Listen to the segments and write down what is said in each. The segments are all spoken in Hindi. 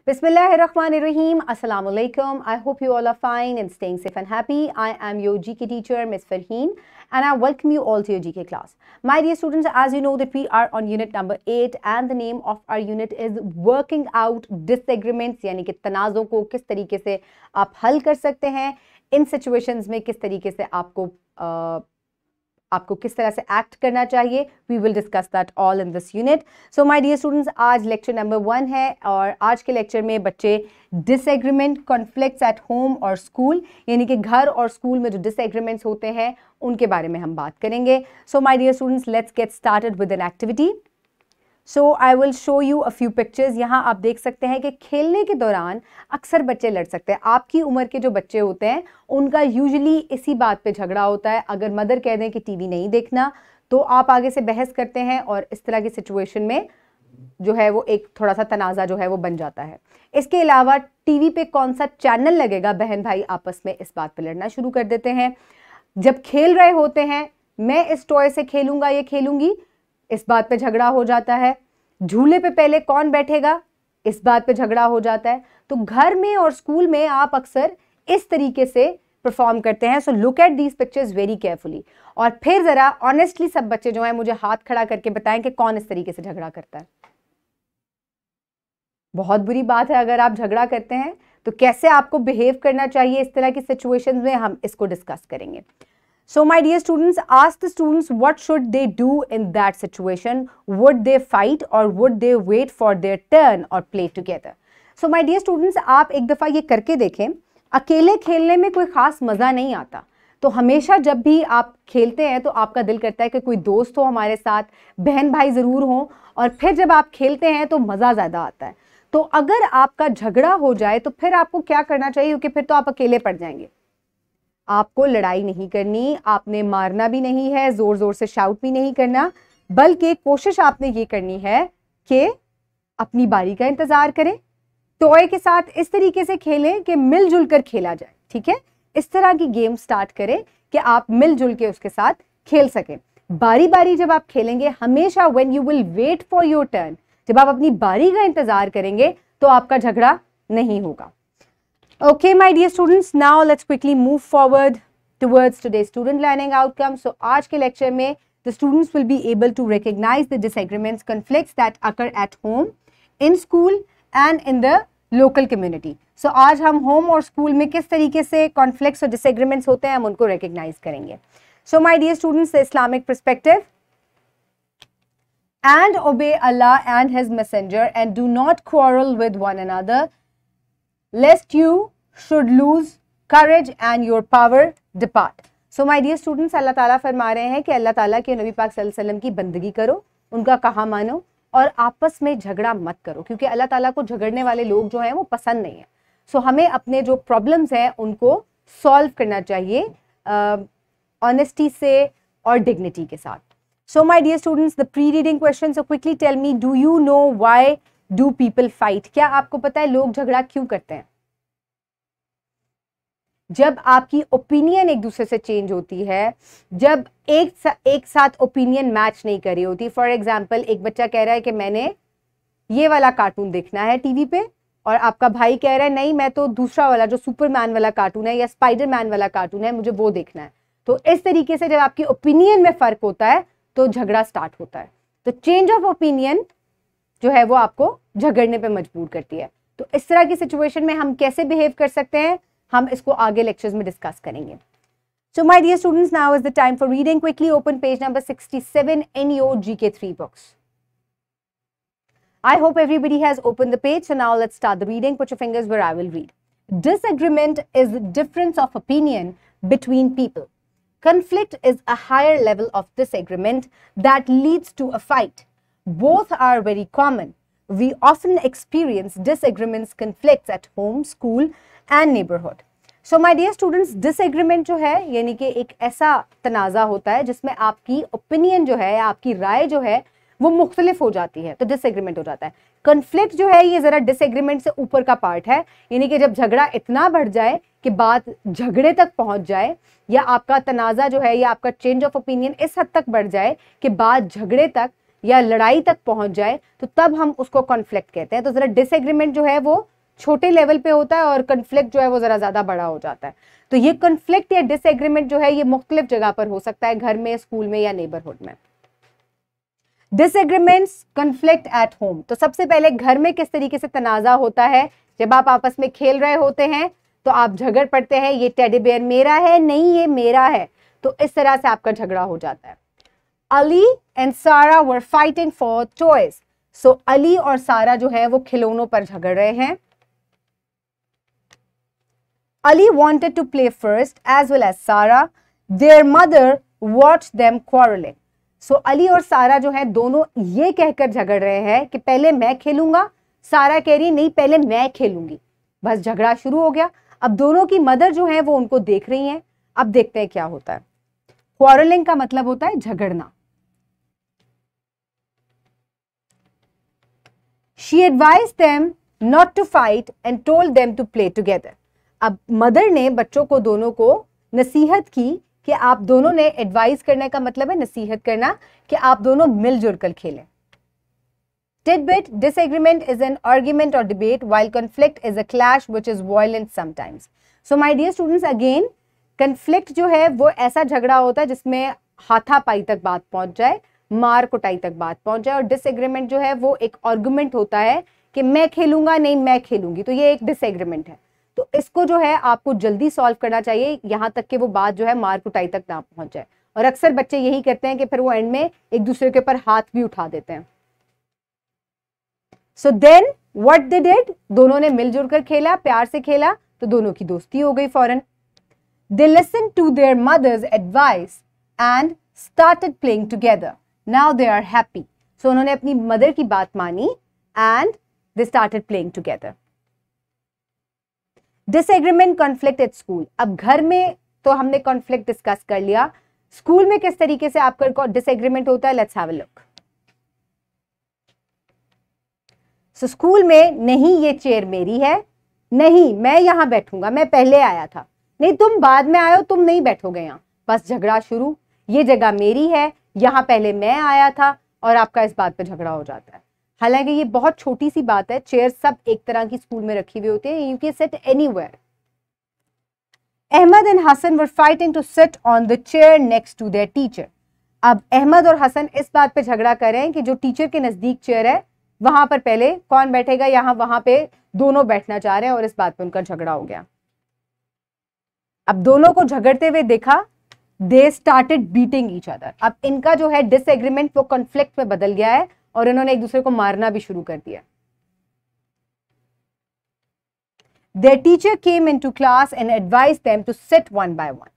Bismillahirrahmanirrahim. Assalamu alaikum. I hope you all are fine and staying safe and happy. I am your GK teacher, Ms. Farheen, and I welcome you all to your GK class. My dear students, as you know that we are on unit number 8 and the name of our unit is working out disagreements, यानी कि तनाज़ों को किस तरीके से आप हल कर सकते हैं, इन सिचुएशंस में किस तरीके से आपको किस तरह से एक्ट करना चाहिए. We will discuss that all in this unit. So my dear students, आज लेक्चर नंबर 1 है और आज के लेक्चर में बच्चे डिसएग्रीमेंट, कॉन्फ्लिक्ट्स एट होम और स्कूल, यानी कि घर और स्कूल में जो डिसएग्रीमेंट्स होते हैं उनके बारे में हम बात करेंगे. So my dear students, let's get started with an activity. So I will show you a few pictures. यहाँ आप देख सकते हैं कि खेलने के दौरान अक्सर बच्चे लड़ सकते हैं. आपकी उम्र के जो बच्चे होते हैं उनका यूजुअली इसी बात पे झगड़ा होता है. अगर मदर कह दें कि टीवी नहीं देखना तो आप आगे से बहस करते हैं और इस तरह की सिचुएशन में जो है वो एक थोड़ा सा तनाज़ा जो है वो बन जाता है. इसके अलावा टीवी पे कौन सा चैनल लगेगा, बहन भाई आपस में इस बात पर लड़ना शुरू कर देते हैं. जब खेल रहे होते हैं, मैं इस टॉय से खेलूंगा, ये खेलूंगी, इस बात पे झगड़ा हो जाता है. झूले पे पहले कौन बैठेगा, इस बात पे झगड़ा हो जाता है. तो घर में और स्कूल में आप अक्सर इस तरीके से परफॉर्म करते हैं. So look at these pictures very carefully और फिर जरा ऑनेस्टली सब बच्चे जो हैं मुझे हाथ खड़ा करके बताएं कि कौन इस तरीके से झगड़ा करता है. बहुत बुरी बात है अगर आप झगड़ा करते हैं, तो कैसे आपको बिहेव करना चाहिए इस तरह की सिचुएशंस में, हम इसको डिस्कस करेंगे. So my dear students, ask the students what should they do in that situation. Would they fight or would they wait for their turn or play together? So my dear students, आप एक दफ़ा ये करके देखें. अकेले खेलने में कोई ख़ास मज़ा नहीं आता. तो हमेशा जब भी आप खेलते हैं तो आपका दिल करता है कि कोई दोस्त हो हमारे साथ, बहन भाई ज़रूर हो, और फिर जब आप खेलते हैं तो मज़ा ज़्यादा आता है. तो अगर आपका झगड़ा हो जाए तो फिर आपको क्या करना चाहिए, क्योंकि फिर तो आप अकेले पड़ जाएंगे. आपको लड़ाई नहीं करनी, आपने मारना भी नहीं है, जोर जोर से शाउट भी नहीं करना, बल्कि कोशिश आपने ये करनी है कि अपनी बारी का इंतजार करें. टॉय के साथ इस तरीके से खेलें कि मिलजुल कर खेला जाए. ठीक है, इस तरह की गेम स्टार्ट करें कि आप मिलजुल के उसके साथ खेल सकें. बारी बारी जब आप खेलेंगे, हमेशा when you will wait for your turn, जब आप अपनी बारी का इंतजार करेंगे तो आपका झगड़ा नहीं होगा. Okay, my dear students, now let's quickly move forward towards today's student learning outcome. So, आज के lecture में the students will be able to recognize the disagreements, conflicts that occur at home, in school and in the local community. So, आज हम home और school में किस तरीके से conflicts और disagreements होते हैं हम उनको recognize करेंगे. So, my dear students, the Islamic perspective. And obey Allah and His Messenger and do not quarrel with one another, lest you should lose courage and your power depart. So my dear students, अल्लाह ताला फरमा रहे हैं कि अल्लाह ताला के नबी पाक सल्लल्लाहु अलैहि वसल्लम की बंदगी करो, उनका कहा मानो और आपस में झगड़ा मत करो, क्योंकि अल्लाह ताला को झगड़ने वाले लोग जो हैं वो पसंद नहीं है. सो हमें अपने जो प्रॉब्लम्स हैं उनको सॉल्व करना चाहिए ऑनेस्टी से और डिग्निटी के साथ. So my dear students, the pre reading question. So quickly tell me, do you know why do people fight? क्या आपको पता है लोग झगड़ा क्यों करते हैं? जब आपकी ओपिनियन एक दूसरे से चेंज होती है, जब एक साथ ओपिनियन मैच नहीं कर रही होती. फॉर एग्जाम्पल, एक बच्चा कह रहा है कि मैंने ये वाला कार्टून देखना है टीवी पे, और आपका भाई कह रहा है नहीं, मैं तो दूसरा वाला जो सुपरमैन वाला कार्टून है या स्पाइडरमैन वाला कार्टून है, मुझे वो देखना है. तो इस तरीके से जब आपकी ओपिनियन में फर्क होता है तो झगड़ा स्टार्ट होता है. तो चेंज ऑफ ओपिनियन जो है वो आपको झगड़ने पे मजबूर करती है. तो इस तरह की सिचुएशन में हम कैसे बिहेव कर सकते हैं, हम इसको आगे लेक्चर्स में डिस्कस करेंगे. So my dear students, now is the time for reading. Quickly open page number 67 in your GK3 books. I hope everybody has opened the page. So now let's start the reading. Put your fingers where I will read. Disagreement is the difference of opinion between people. Conflict is a higher level of disagreement that leads to a fight. Both are very common. We often experience disagreements, conflicts at home, school and neighborhood. So my dear students, disagreement जो है यानी कि एक ऐसा तनाज़ा होता है जिसमें आपकी ओपिनियन जो है, आपकी राय जो है वो मुख्तलिफ हो जाती है, तो डिसएग्रीमेंट हो जाता है. कन्फ्लिक्ट जो है ये ज़रा डिसएग्रीमेंट से ऊपर का पार्ट है, यानी कि जब झगड़ा इतना बढ़ जाए कि बात झगड़े तक पहुंच जाए, या आपका तनाज़ा जो है या आपका चेंज ऑफ ओपिनियन इस हद तक बढ़ जाए कि बात झगड़े तक या लड़ाई तक पहुंच जाए, तो तब हम उसको कॉन्फ्लिक्ट कहते हैं. तो ज़रा डिसएग्रीमेंट जो है वो छोटे लेवल पे होता है और कन्फ्लिक्ट जो है वो जरा ज्यादा बड़ा हो जाता है। तो ये कन्फ्लिक्ट या डिसएग्रीमेंट जो है ये मुख्तलिफ जगह पर हो सकता है, घर में, स्कूल में या नेबरहुड में। Disagreements, conflict at home. तो सबसे पहले घर में किस तरीके से तनाजा होता है, जब आप आपस में खेल रहे होते हैं तो आप झगड़ पड़ते हैं, ये टेडी बेयर मेरा है, नहीं ये मेरा है, तो इस तरह से आपका झगड़ा हो जाता है। अली एंड सारा वर फाइटिंग फॉर टॉयज। सो अली और सारा जो है वो खिलौनों पर झगड़ रहे हैं। Ali wanted to play first as well as Sarah. Their mother watched them quarreling. So Ali और सारा जो है दोनों ये कहकर झगड़ रहे हैं कि पहले मैं खेलूंगा, सारा कह रही नहीं पहले मैं खेलूंगी। बस झगड़ा शुरू हो गया। अब दोनों की मदर जो है वो उनको देख रही हैं। अब देखते हैं क्या होता है। क्वारलिंग का मतलब होता है झगड़ना। She advised them not to fight and told them to play together. अब मदर ने बच्चों को दोनों को नसीहत की कि आप दोनों ने, एडवाइस करने का मतलब है नसीहत करना, कि आप दोनों मिलजुल कर खेलें। Tidbit, disagreement is an argument or debate while conflict is a clash which is violent sometimes. So my dear students, again conflict जो है वो ऐसा झगड़ा होता है जिसमें हाथापाई तक बात पहुंच जाए, मार कुटाई तक बात पहुंच जाए। और डिसएग्रीमेंट जो है वो एक आर्गुमेंट होता है कि मैं खेलूंगा नहीं मैं खेलूंगी, तो ये एक डिसएग्रीमेंट है। तो इसको जो है आपको जल्दी सॉल्व करना चाहिए, यहां तक कि वो बात जो है मार कुटाई तक ना पहुंच जाए। और अक्सर बच्चे यही करते हैं कि फिर वो एंड में एक दूसरे के ऊपर हाथ भी उठा देते हैं। So then what they did, दोनों ने मिलजुल कर खेला, प्यार से खेला, तो दोनों की दोस्ती हो गई फौरन। They listen to their mother's advice and started playing together, now they are happy. So उन्होंने अपनी मदर की बात मानी and they started playing together. Disagreement, conflict at school. अब घर में तो हमने कॉन्फ्लिक्ट डिस्कस कर लिया, स्कूल में किस तरीके से आपका डिसएग्रीमेंट होता है, let's have a look. So school में, नहीं ये चेयर मेरी है, नहीं मैं यहां बैठूंगा, मैं पहले आया था, नहीं तुम बाद में आए हो, तुम नहीं बैठोगे यहां। बस झगड़ा शुरू, ये जगह मेरी है, यहां पहले मैं आया था, और आपका इस बात पे झगड़ा हो जाता है। हालांकि ये बहुत छोटी सी बात है, चेयर सब एक तरह की स्कूल में रखी हुई होती है, you can sit anywhere. Ahmed and Hasan were fighting to sit on the chair next to their teacher. अब अहमद और हसन इस बात पे झगड़ा कर रहे हैं कि जो टीचर के नजदीक चेयर है वहां पर पहले कौन बैठेगा, यहां वहां पे दोनों बैठना चाह रहे हैं, और इस बात पे उनका झगड़ा हो गया। अब दोनों को झगड़ते हुए देखा, they started beating each other. अब इनका जो है डिसएग्रीमेंट वो कॉन्फ्लिक्ट में बदल गया है और इन्होंने एक दूसरे को मारना भी शुरू कर दिया। Their teacher came into class and advised them to sit one by one.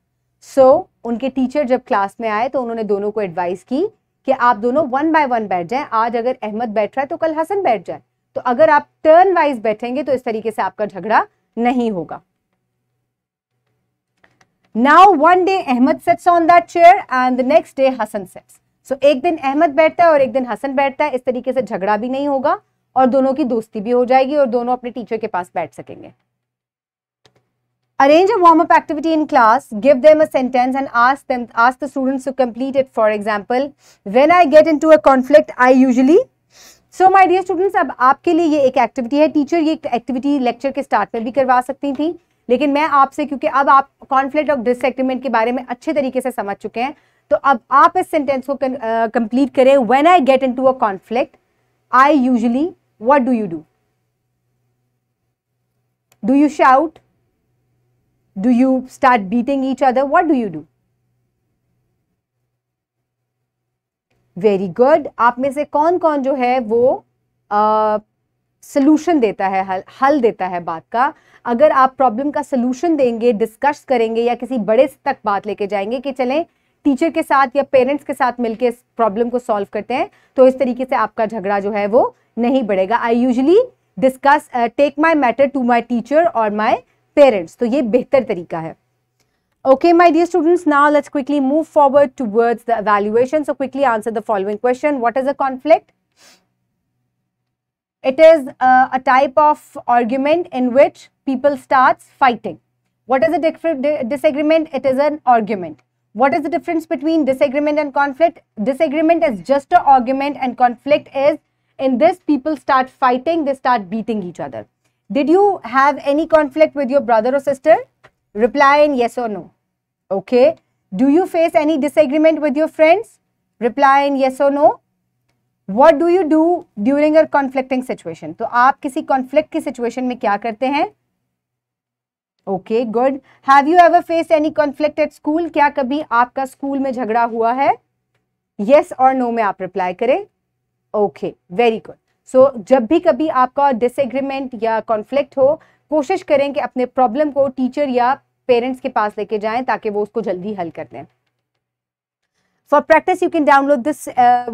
So उनके टीचर जब क्लास में आए तो उन्होंने दोनों को एडवाइस की कि आप दोनों वन बाय वन बैठ जाएं। आज अगर अहमद बैठ रहा है तो कल हसन बैठ जाए, तो अगर आप टर्न वाइज बैठेंगे तो इस तरीके से आपका झगड़ा नहीं होगा। Now one day Ahmed sits on that chair and the next day Hassan sits. So एक दिन अहमद बैठता है और एक दिन हसन बैठता है, इस तरीके से झगड़ा भी नहीं होगा और दोनों की दोस्ती भी हो जाएगी और दोनों अपने टीचर के पास बैठ सकेंगे। Arrange a warm-up activity in class, give them a sentence and ask the students to complete it. For example, when I get into a conflict, I usually. So my dear students, अब आपके लिए ये एक एक्टिविटी है। टीचर ये एक्टिविटी लेक्चर के स्टार्ट में भी करवा सकती थी, लेकिन मैं आपसे, क्योंकि अब आप कॉन्फ्लिक्ट और डिसएग्रीमेंट के बारे में अच्छे तरीके से समझ चुके हैं, तो अब आप इस सेंटेंस को कंप्लीट करें। When I get into a conflict, I usually, what do you do? Do you shout? Do you start beating each other? What do you do? Very good. आप में से कौन कौन जो है वो सलूशन देता है, हल देता है बात का। अगर आप प्रॉब्लम का सलूशन देंगे, डिस्कस करेंगे या किसी बड़े तक बात लेके जाएंगे कि चलें टीचर के साथ या पेरेंट्स के साथ मिलकर इस प्रॉब्लम को सॉल्व करते हैं, तो इस तरीके से आपका झगड़ा जो है वो नहीं बढ़ेगा। I usually discuss take my matter to my teacher और माई पेरेंट्स, तो ये बेहतर तरीका है। Okay, my dear students, now let's quickly move forward towards the evaluation. So quickly answer the following question. What is a conflict? It is a type of argument in which people starts fighting. What is a disagreement? It is an argument. What is the difference between disagreement and conflict? Disagreement is just an argument and conflict is, in this people start fighting, they start beating each other. Did you have any conflict with your brother or sister? Reply in yes or no. Okay. Do you face any disagreement with your friends? Reply in yes or no. What do you do during a conflicting situation? तो आप किसी conflict की situation में क्या करते हैं? Okay, good. Have you ever faced any conflict at school? क्या कभी आपका स्कूल में झगड़ा हुआ है? Yes or no में आप reply करें. Okay, very good. So जब भी कभी आपका disagreement या conflict हो, कोशिश करें कि अपने problem को टीचर या पेरेंट्स के पास लेके जाएं ताकि वो उसको जल्दी हल कर दें. For practice, you can download this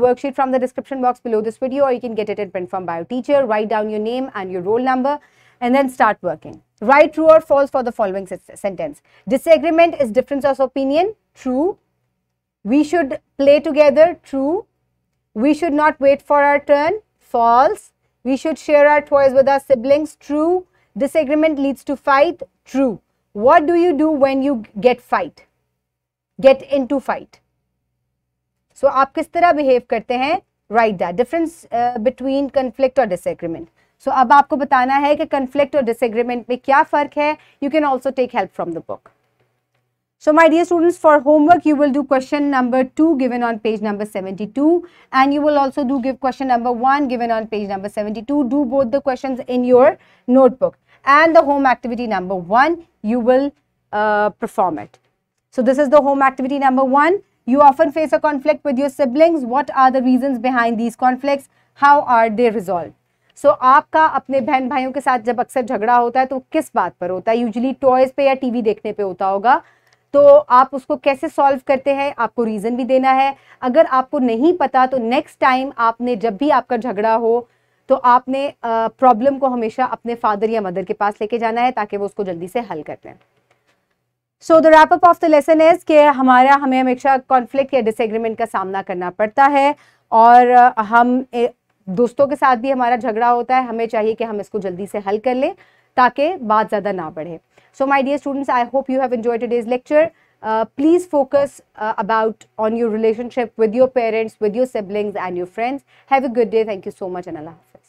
worksheet from the description box below this video, or you can get it in print form by your teacher. Write down your name and your roll number and then start working. Write true or false for the following sentence. Disagreement is difference of opinion. True. We should play together. True. We should not wait for our turn. False. We should share our toys with our siblings. True. Disagreement leads to fight. True. What do you do when you get into fight? So आप किस तरह बिहेव करते हैं? Write that. Difference between conflict और disagreement. So अब आपको बताना है कि conflict और disagreement में क्या फ़र्क है. You can also take help from the book. So my dear students, for homework you will do question number 2 given on page number 72, and you will also give question number 1 given on page number 72. Do both the questions in your notebook, and the home activity number 1 you will perform it. So this is the home activity number 1. You often face a conflict with your siblings. What are the reasons behind these conflicts? How are they resolved? So आपका अपने बहन भाइयों के साथ जब अक्सर झगड़ा होता है तो किस बात पर होता है? यूजुअली टॉयज पे या टीवी देखने पे होता होगा. तो आप उसको कैसे सॉल्व करते हैं? आपको रीजन भी देना है. अगर आपको नहीं पता तो नेक्स्ट टाइम आपने जब भी आपका झगड़ा हो तो आपने प्रॉब्लम को हमेशा अपने फादर या मदर के पास लेके जाना है ताकि वो उसको जल्दी से हल कर दें. So the wrap up of the lesson is कि हमें हमेशा कॉन्फ्लिक्ट या डिसएग्रीमेंट का सामना करना पड़ता है, और हम दोस्तों के साथ भी हमारा झगड़ा होता है. हमें चाहिए कि हम इसको जल्दी से हल कर लें ताकि बात ज़्यादा ना बढ़े. So my dear students, I hope you have enjoyed today's lecture. Please focus on your relationship with your parents, with your siblings and your friends. Have a good day. Thank you so much and Allah Hafiz.